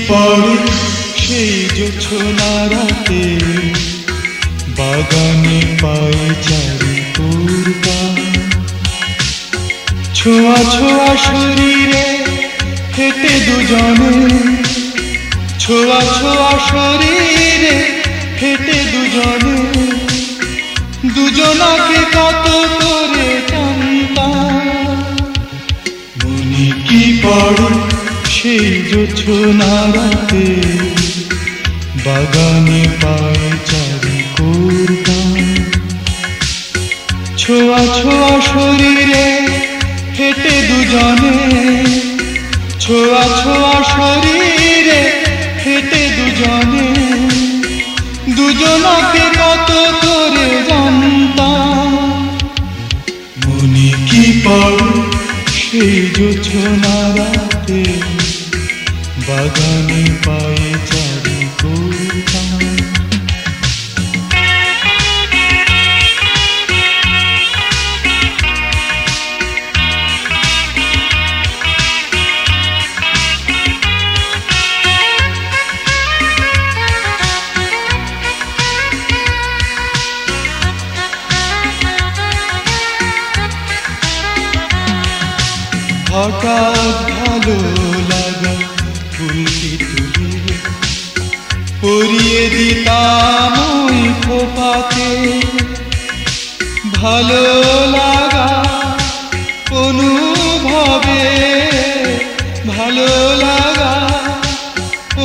পড়ে সেই জোছনা রাতে, বাগানে পাই চারি তোর গান। ছোঁয়া ছোঁয়া শরীরে হেঁটে দুজনে, ছোঁয়া ছোঁয়া শরীরে হেঁটে দুজনে, দুজনাকে কত করে জানতাম। মনে কি পড়ে সেই জোছনা রাতে, বাগানে পাই চারি তোর গান। ছোঁয়া ছোঁয়া শরীরে হেঁটে দুজনে, ছোঁয়া ছোঁয়া শরীরে হেঁটে দুজনে, দুজনাকে কত করে জানতাম। মনে কি পড়ে সেই জোছনা রাতে, বাগানে পাই চারি তোর গান। হঠাৎ ভালো লাগা ফুলটি তুলে পরিয়ে দিতাম ওই খোপাতে। ভালো লাগা অনুভবে, ভালো লাগা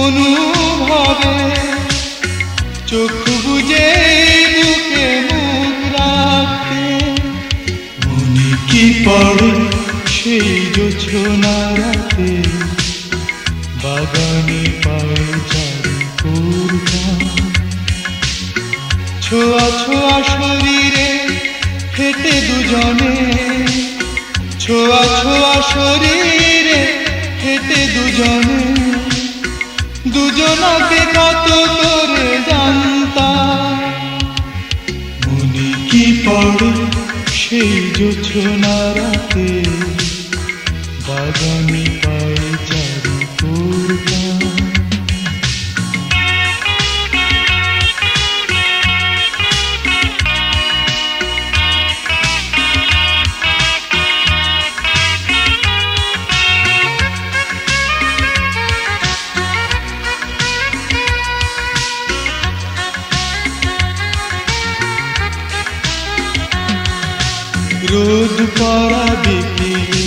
অনুভবে, চোখ বুজে বুকে মুখ রাখতে। মনে কি পড়ে সেই জোছনা রাতে, বাগানে পাই চারি তোর গান। ছোঁয়া ছোঁয়া শরীরে হেঁটে দুজনে, ছোঁয়া ছোঁয়া শরীরে হেঁটে দুজনে, দুজনাকে কত করে জানতাম। মনে কি পড়ে সেই জোছনা রাতে, বাগানে পাই চারি তোর গান। রোদ পড়া বিকেলে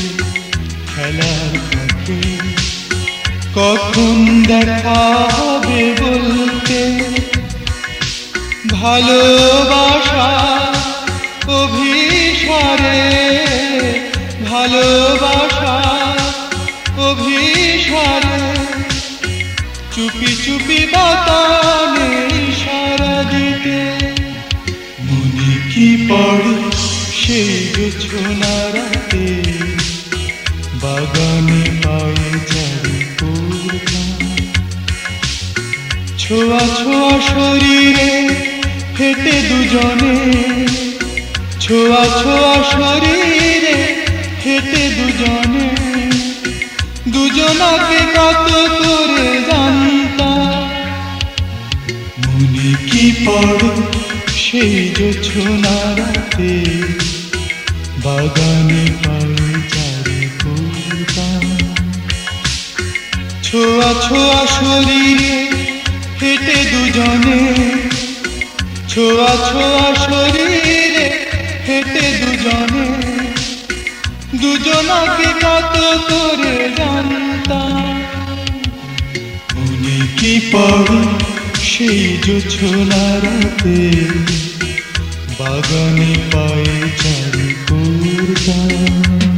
খেলার ফাঁকে, কখন দেখা হবে বলতে। ভালোবাসা অভিসারে, ভালোবাসা অভিসারে, চুপি চুপি বাতানে ইশারা দিতে। মনে কি পড়ে সেই জোছনা রাতে, বাগানে পাই চারি তোর গান। ছোঁয়া ছোঁয়া শরীরে হেঁটে দুজনে, ছোঁয়া ছোঁয়া শরীরে হেঁটে দুজনে, দুজনাকে কত করে জানতাম। মনে কি পড়ে সেই জোছনা রাতে, বাগানে পাই চারি তোর গান। ছোঁয়া ছোঁয়া শরীরে হেঁটে দুজনে, ছোঁয়া ছোঁয়া শরীরে হেঁটে দুজনে, দুজনাকে কত করে জানতাম। মনে কি পড়ে সেই জোছনা রাতে, বাগানে পাই চারি তোর গান।